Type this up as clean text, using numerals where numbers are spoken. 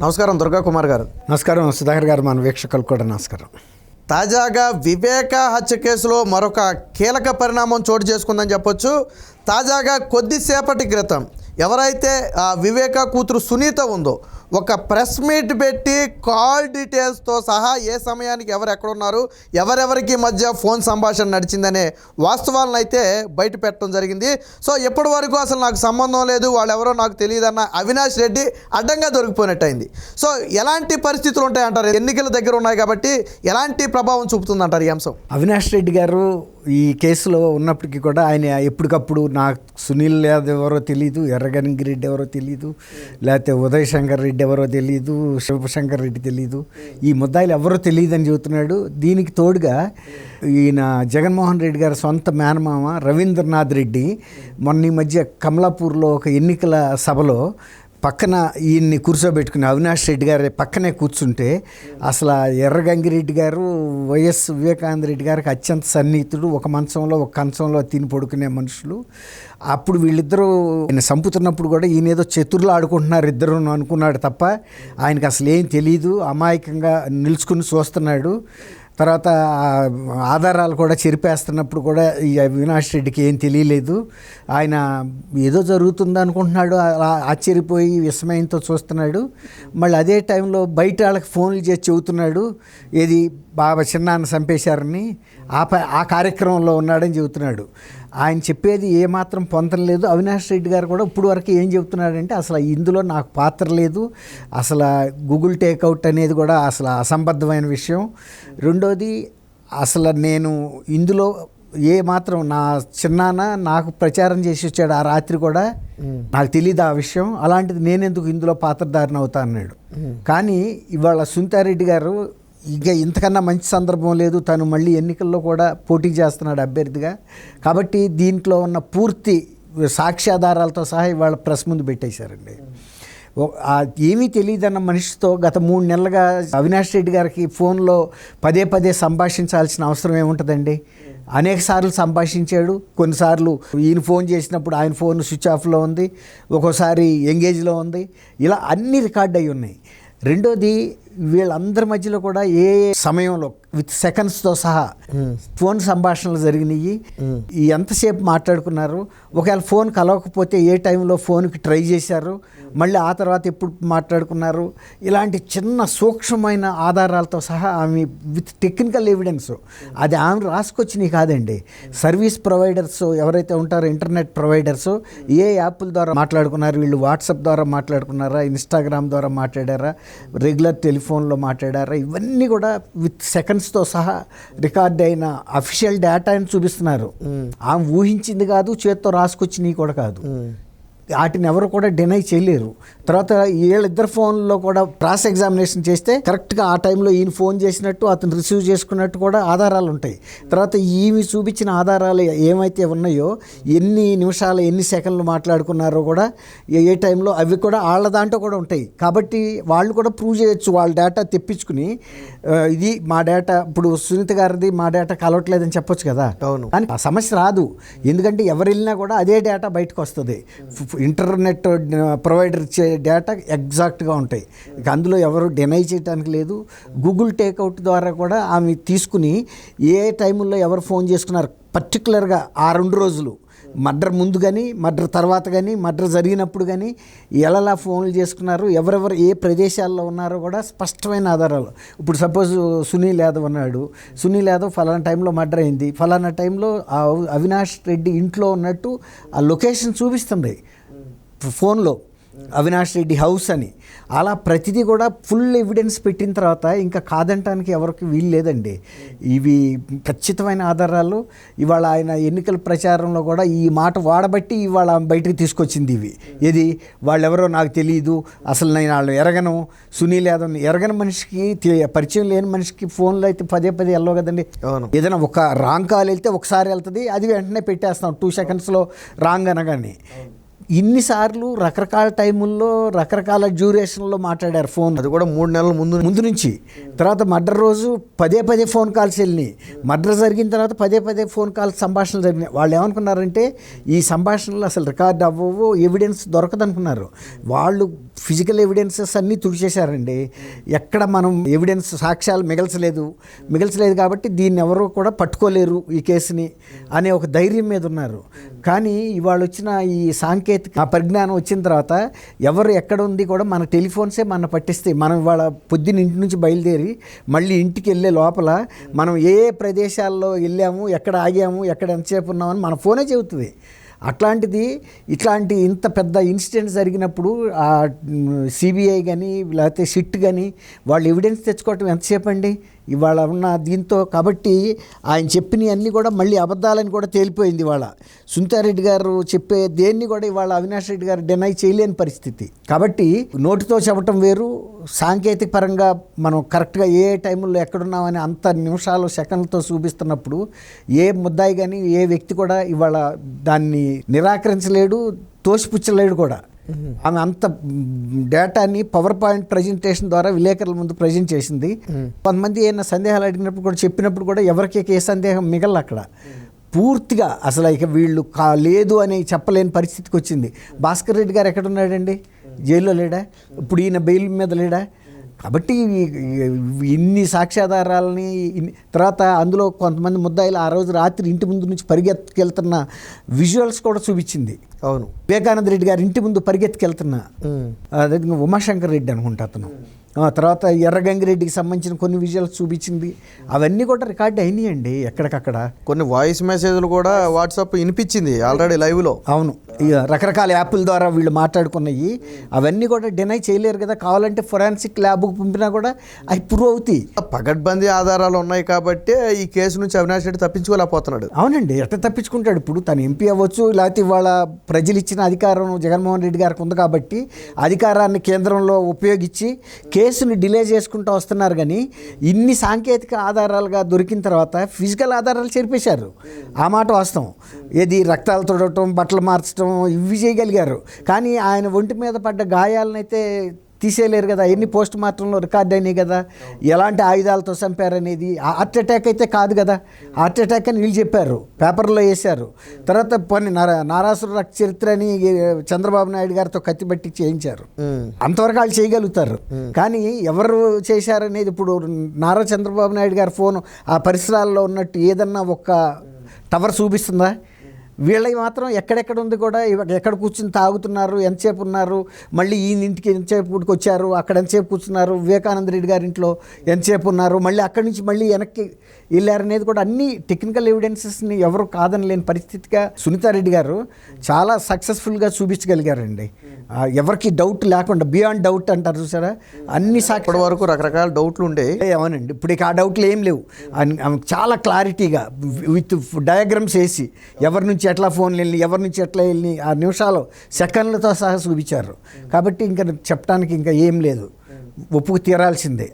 నమస్కారం దుర్గా కుమార్ గారు. నమస్కారం సుధాకర్ గారు, మన వీక్షకులకు కూడా నమస్కారం. తాజాగా వివేక హత్య కేసులో మరొక కీలక పరిణామం చోటు చేసుకుందని చెప్పొచ్చు. తాజాగా కొద్దిసేపటి క్రితం ఎవరైతే వివేక కూతురు సునీత ఉందో ఒక ప్రెస్ మీట్ పెట్టి కాల్ డీటెయిల్స్తో సహా ఏ సమయానికి ఎవరు ఎక్కడున్నారు, ఎవరెవరికి మధ్య ఫోన్ సంభాషణ నడిచిందనే వాస్తవాలను అయితే బయట పెట్టడం జరిగింది. సో ఎప్పటి వరకు అసలు నాకు సంబంధం లేదు, వాళ్ళెవరో నాకు తెలియదన్న అవినాష్ రెడ్డి అడ్డంగా దొరికిపోయినట్టయింది. సో ఎలాంటి పరిస్థితులు ఉంటాయంటారు? ఎన్నికల దగ్గర ఉన్నాయి కాబట్టి ఎలాంటి ప్రభావం చూపుతుందంటారు ఈ అంశం? అవినాష్ రెడ్డి గారు ఈ కేసులో ఉన్నప్పటికీ కూడా ఆయన ఎప్పటికప్పుడు నాకు సునీల్ యాదవ్ ఎవరో తెలియదు, ఎర్రగంగిరెడ్డి ఎవరో తెలియదు, లేకపోతే ఉదయ్ శంకర్ రెడ్డి ఎవరో తెలియదు, శివశంకర్ రెడ్డి తెలియదు, ఈ ముద్దాయిలు ఎవరో తెలియదని చెబుతున్నాడు. దీనికి తోడుగా ఈయన జగన్మోహన్ రెడ్డి గారి సొంత మేనమామ రవీంద్రనాథ్ రెడ్డి మొన్న ఈ మధ్య కమలాపూర్లో ఒక ఎన్నికల సభలో పక్కన ఈయన్ని కూర్చోబెట్టుకుని అవినాష్ రెడ్డి గారి పక్కనే కూర్చుంటే అసలు ఎర్రగంగిరెడ్డి గారు వైఎస్ వివేకానంద రెడ్డి గారికి అత్యంత సన్నిహితుడు, ఒక మంచంలో ఒక కంచంలో తిని పడుకునే మనుషులు. అప్పుడు వీళ్ళిద్దరూ ఆయన చంపుతున్నప్పుడు కూడా ఈయన ఏదో చతుర్లు ఆడుకుంటున్నారు ఇద్దరు అనుకున్నాడు తప్ప ఆయనకు అసలు ఏం తెలియదు, అమాయకంగా నిలుచుకుని చూస్తున్నాడు. తర్వాత ఆధారాలు కూడా చెరిపేస్తున్నప్పుడు కూడా ఈ అవినాష్ రెడ్డికి ఏం తెలియలేదు, ఆయన ఏదో జరుగుతుంది అనుకుంటున్నాడు, అలా ఆశ్చర్యపోయి విస్మయంతో చూస్తున్నాడు. మళ్ళీ అదే టైంలో బయట వాళ్ళకి ఫోన్లు చేసి చెబుతున్నాడు ఏది బాబా చిన్నాన్న చంపేశారని, ఆ కార్యక్రమంలో ఉన్నాడని చెబుతున్నాడు. ఆయన చెప్పేది ఏమాత్రం పొంతం లేదు. అవినాష్ రెడ్డి గారు కూడా ఇప్పుడు వరకు ఏం చెబుతున్నాడంటే అసలు ఇందులో నాకు పాత్ర లేదు, అసలు గూగుల్ టేక్అవుట్ అనేది కూడా అసలు అసంబద్ధమైన విషయం. రెండోది అసలు నేను ఇందులో మాత్రం నా చిన్నాన్న నాకు ప్రచారం చేసి వచ్చాడు ఆ రాత్రి కూడా, నాకు తెలియదు ఆ విషయం, అలాంటిది నేనెందుకు ఇందులో పాత్రధారణ అవుతా అన్నాడు. కానీ ఇవాళ సునీతారెడ్డి గారు ఇక ఇంతకన్నా మంచి సందర్భం లేదు, తను మళ్ళీ ఎన్నికల్లో కూడా పోటీ చేస్తున్నాడు అభ్యర్థిగా, కాబట్టి దీంట్లో ఉన్న పూర్తి సాక్ష్యాధారాలతో సహా ఇవాళ ప్రెస్ ముందు పెట్టేశారండి. ఏమీ తెలియదన్న మనిషితో గత 3 నెలలుగా అవినాష్ రెడ్డి గారికి ఫోన్లో పదే పదే సంభాషించాల్సిన అవసరం ఏముంటుందండి? అనేక సార్లు సంభాషించాడు. కొన్నిసార్లు ఈయన ఫోన్ చేసినప్పుడు ఆయన ఫోన్ స్విచ్ ఆఫ్లో ఉంది, ఒక్కోసారి ఎంగేజ్లో ఉంది, ఇలా అన్నీ రికార్డ్ అయి ఉన్నాయి. రెండోది వీళ్ళందరి మధ్యలో కూడా ఏ సమయంలో విత్ సెకండ్స్తో సహా ఫోన్ సంభాషణలు జరిగినాయి, ఎంతసేపు మాట్లాడుకున్నారు, ఒకవేళ ఫోన్ కలవకపోతే ఏ టైంలో ఫోన్కి ట్రై చేశారు, మళ్ళీ ఆ తర్వాత ఎప్పుడు మాట్లాడుకున్నారు, ఇలాంటి చిన్న సూక్ష్మమైన ఆధారాలతో సహా ఆమె విత్ టెక్నికల్ ఎవిడెన్స్, అది ఆమె రాసుకొచ్చినవి కాదండి. సర్వీస్ ప్రొవైడర్స్ ఎవరైతే ఉంటారో ఇంటర్నెట్ ప్రొవైడర్స్ ఏ యాప్ల ద్వారా మాట్లాడుకున్నారు, వీళ్ళు వాట్సాప్ ద్వారా మాట్లాడుకున్నారా, ఇన్స్టాగ్రామ్ ద్వారా మాట్లాడారా, రెగ్యులర్ టెలిఫోన్లో మాట్లాడారా, ఇవన్నీ కూడా విత్ సెకండ్స్తో సహా రికార్డ్ అయిన అఫీషియల్ డేటాని చూపిస్తున్నారు. ఆమె ఊహించింది కాదు, చేత్తో రాసుకొచ్చినవి కూడా కాదు. వాటిని ఎవరు కూడా డినై చేయలేరు. తర్వాత వీళ్ళిద్దరు ఫోన్లో కూడా క్రాస్ ఎగ్జామినేషన్ చేస్తే కరెక్ట్గా ఆ టైంలో ఈయన ఫోన్ చేసినట్టు అతను రిసీవ్ చేసుకున్నట్టు కూడా ఆధారాలు ఉంటాయి. తర్వాత ఈమె చూపించిన ఆధారాలు ఏమైతే ఉన్నాయో, ఎన్ని నిమిషాలు ఎన్ని సెకండ్లు మాట్లాడుకున్నారో కూడా ఏ టైంలో అవి కూడా వాళ్ళ దాంట్లో కూడా ఉంటాయి. కాబట్టి వాళ్ళు కూడా ప్రూవ్ చేయొచ్చు, వాళ్ళ డేటా తెప్పించుకుని ఇది మా డేటా, ఇప్పుడు సునీత గారిది మా డేటా కలవట్లేదని చెప్పొచ్చు కదా. అవును, కానీ ఆ సమస్య రాదు, ఎందుకంటే ఎవరు వెళ్ళినా కూడా అదే డేటా బయటకు వస్తుంది. ఇంటర్నెట్ ప్రొవైడర్ ఇచ్చే డేటా ఎగ్జాక్ట్గా ఉంటాయి, ఇక అందులో ఎవరు డినై చేయడానికి లేదు. గూగుల్ టేక్అవుట్ ద్వారా కూడా ఆమె తీసుకుని ఏ టైంలో ఎవరు ఫోన్ చేసుకున్నారు, పర్టికులర్గా ఆ 2 రోజులు మర్డర్ ముందు కానీ మర్డర్ తర్వాత కానీ మర్డర్ జరిగినప్పుడు కానీ ఎలా ఫోన్లు చేసుకున్నారు, ఎవరెవరు ఏ ప్రదేశాల్లో ఉన్నారో కూడా స్పష్టమైన ఆధారాలు. ఇప్పుడు సపోజ్ సునీల్ యాదవ్ అన్నాడు, సునీల్ యాదవ్ ఫలానా టైంలో మర్డర్ అయింది, ఫలానా టైంలో అవినాష్ రెడ్డి ఇంట్లో ఉన్నట్టు ఆ లొకేషన్ చూపిస్తుంది ఫోన్లో, అవినాష్ రెడ్డి హౌస్ అని. అలా ప్రతిదీ కూడా ఫుల్ ఎవిడెన్స్ పెట్టిన తర్వాత ఇంకా కాదంటానికి ఎవరికి వీలు లేదండి. ఇవి ఖచ్చితమైన ఆధారాలు. ఇవాళ ఆయన ఎన్నికల ప్రచారంలో కూడా ఈ మాట వాడబట్టి ఇవాళ బయటకు తీసుకొచ్చింది ఇవి. ఏది వాళ్ళెవరో నాకు తెలియదు, అసలు నేను వాళ్ళు ఎరగను, సునీల్ యాదవ్ని ఎరగని మనిషికి, పరిచయం లేని మనిషికి ఫోన్లో అయితే పదే పదే వెళ్ళవు కదండి. ఏదైనా ఒక రాంగ్ కాల్ వెళ్తే ఒకసారి వెళ్తుంది, అది వెంటనే పెట్టేస్తాం 2 సెకండ్స్లో రాంగ్ అనగానే. ఇన్నిసార్లు రకరకాల టైముల్లో రకరకాల డ్యూరేషన్లో మాట్లాడారు ఫోన్. అది కూడా 3 నెలల ముందు నుంచి. తర్వాత మర్డర్ రోజు పదే ఫోన్ కాల్స్ వెళ్ళినాయి. మర్డర్ జరిగిన తర్వాత పదే ఫోన్ కాల్స్ సంభాషణలు జరిగినాయి. వాళ్ళు ఏమనుకున్నారంటే ఈ సంభాషణలు అసలు రికార్డ్ అవ్వవు, ఎవిడెన్స్ దొరకదనుకున్నారు. వాళ్ళు ఫిజికల్ ఎవిడెన్సెస్ అన్నీ తుడిచేశారండి. ఎక్కడ మనం ఎవిడెన్స్ సాక్ష్యాలు మిగల్చలేదు కాబట్టి దీన్ని ఎవరూ కూడా పట్టుకోలేరు ఈ కేసుని అనే ఒక ధైర్యం మీద ఉన్నారు. కానీ ఇవాళ వచ్చిన ఈ సాంకేతిక పరిజ్ఞానం వచ్చిన తర్వాత ఎవరు ఎక్కడ ఉంది కూడా మన టెలిఫోన్సే మన పట్టిస్తాయి. మనం ఇవాళ పొద్దున్న ఇంటి నుంచి బయలుదేరి మళ్ళీ ఇంటికి వెళ్ళే లోపల మనం ఏ ప్రదేశాల్లో వెళ్ళాము, ఎక్కడ ఆగాము, ఎక్కడ ఎంతసేపు ఉన్నామని మన ఫోనే చెబుతుంది. అట్లాంటిది ఇట్లాంటి ఇంత పెద్ద ఇన్సిడెంట్ జరిగినప్పుడు ఆ సిబిఐ కానీ లేకపోతే సిట్ కానీ వాళ్ళు ఎవిడెన్స్ తెచ్చుకోవటం ఎంతసేపు అండి ఇవాళ ఉన్న దీంతో. కాబట్టి ఆయన చెప్పినవన్నీ కూడా మళ్ళీ అబద్ధాలని కూడా తేలిపోయింది. ఇవాళ సునీతారెడ్డి గారు చెప్పే దేన్ని కూడా ఇవాళ అవినాష్ రెడ్డి గారు డినై చేయలేని పరిస్థితి. కాబట్టి నోటితో చెప్పటం వేరు, సాంకేతిక పరంగా మనం కరెక్ట్గా ఏ టైంలో ఎక్కడున్నామని అంత నిమిషాలు సెకండ్లతో చూపిస్తున్నప్పుడు ఏ ముద్దాయి కానీ ఏ వ్యక్తి కూడా ఇవాళ దాన్ని నిరాకరించలేడు, తోసిపుచ్చలేడు కూడా. ఆమె అంత డేటాని పవర్ పాయింట్ ప్రజెంటేషన్ ద్వారా విలేకరుల ముందు ప్రజెంట్ చేసింది. కొంతమంది ఏమైనా సందేహాలు అడిగినప్పుడు కూడా చెప్పినప్పుడు కూడా ఎవరికి ఏ సందేహం మిగల అక్కడ పూర్తిగా అసలు ఇక వీళ్ళు లేదు అని చెప్పలేని పరిస్థితికి వచ్చింది. భాస్కర్ రెడ్డి గారు ఎక్కడున్నాడండి? జైల్లో లేడా? ఇప్పుడు ఈయన బెయిల్ మీద లేడా? కాబట్టి ఇన్ని సాక్ష్యాధారాలని తర్వాత అందులో కొంతమంది ముద్దాయిలు ఆ రోజు రాత్రి ఇంటి ముందు నుంచి పరిగెత్తుకెళ్తున్న విజువల్స్ కూడా చూపించింది. అవును, వివేకానంద రెడ్డి గారు ఇంటి ముందు పరిగెత్తుకెళ్తున్న అదే ఉమాశంకర్ రెడ్డి అనుకుంటా అతను. తర్వాత ఎర్రగంగిరెడ్డికి సంబంధించిన కొన్ని విజువల్స్ చూపించింది. అవన్నీ కూడా రికార్డ్ అయినాయండి ఎక్కడికక్కడ. కొన్ని వాయిస్ మెసేజ్లు కూడా వాట్సాప్ వినిపించింది ఆల్రెడీ లైవ్లో. అవును, రకరకాల యాప్ల ద్వారా వీళ్ళు మాట్లాడుకున్నాయి. అవన్నీ కూడా డినై చేయలేరు కదా. కావాలంటే ఫొరెన్సిక్ ల్యాబ్కు పంపినా కూడా అవి ప్రూవ్ అవుతాయి. పగడ్బందీ ఆధారాలు ఉన్నాయి కాబట్టి ఈ కేసు నుంచి అవినాష్ రెడ్డి తప్పించుకోలేకపోతున్నాడు. అవునండి, ఎట్లా తప్పించుకుంటాడు? ఇప్పుడు తను ఎంపీ అవ్వచ్చు, లేకపోతే ఇవాళ ప్రజలు ఇచ్చిన అధికారం జగన్మోహన్ రెడ్డి గారికి ఉంది కాబట్టి అధికారాన్ని కేంద్రంలో ఉపయోగించి కేసుని డిలే చేసుకుంటూ వస్తున్నారు. కానీ ఇన్ని సాంకేతిక ఆధారాలుగా దొరికిన తర్వాత ఫిజికల్ ఆధారాలు చేర్పేశారు. ఆ మాట వాస్తవం. ఏది రక్తాలు తొడవటం, బట్టలు మార్చడం ఇవి చేయగలిగారు. కానీ ఆయన ఒంటి మీద పడ్డ గాయాలనైతే తీసేయలేరు కదా. ఎన్ని పోస్ట్ మార్టంలో రికార్డ్ అయినాయి కదా, ఎలాంటి ఆయుధాలతో చంపారనేది. హార్ట్ అటాక్ అయితే కాదు కదా, హార్ట్ అటాక్ అని వీళ్ళు చెప్పారు, పేపర్లో వేశారు. తర్వాత కొన్ని నారాసుర రక్త చరిత్ర అని చంద్రబాబు నాయుడు గారితో కత్తిబట్టి చేయించారు. అంతవరకు వాళ్ళు చేయగలుగుతారు. కానీ ఎవరు చేశారనేది ఇప్పుడు నారా చంద్రబాబు నాయుడు గారి ఫోన్ ఆ పరిసరాల్లో ఉన్నట్టు ఏదన్నా ఒక్క టవర్ చూపిస్తుందా? వీళ్ళకి మాత్రం ఎక్కడెక్కడ ఉంది కూడా, ఎక్కడ కూర్చుని తాగుతున్నారు, ఎంతసేపు ఉన్నారు, మళ్ళీ ఈ ఇంటికి ఎంతసేపు వచ్చారు, అక్కడ ఎంతసేపు కూర్చున్నారు, వివేకానంద రెడ్డి గారి ఇంట్లో ఎంతసేపు ఉన్నారు, మళ్ళీ అక్కడి నుంచి మళ్ళీ వెనక్కి వెళ్ళారనేది కూడా అన్ని టెక్నికల్ ఎవిడెన్సెస్ని ఎవరు కాదనలేని పరిస్థితిగా సునీతారెడ్డి గారు చాలా సక్సెస్ఫుల్గా చూపించగలిగారండి. ఎవరికి డౌట్ లేకుండా, బియాండ్ డౌట్ అంటారు చూసారా, అన్ని ఇప్పటి వరకు రకరకాల డౌట్లు ఉండే. అవునండి, ఇప్పుడు ఇక ఆ డౌట్లు ఏం లేవు. చాలా క్లారిటీగా విత్ డయాగ్రామ్స్ వేసి ఎవరి నుంచి ఎట్లా ఫోన్లు వెళ్ళి, ఎవరి నుంచి ఎట్లా వెళ్ళి ఆ నిమిషాలు సెకండ్లతో సహా చూపించారు. కాబట్టి ఇంకా చెప్పడానికి ఇంకా ఏం లేదు, ఒప్పుకు తీరాల్సిందే.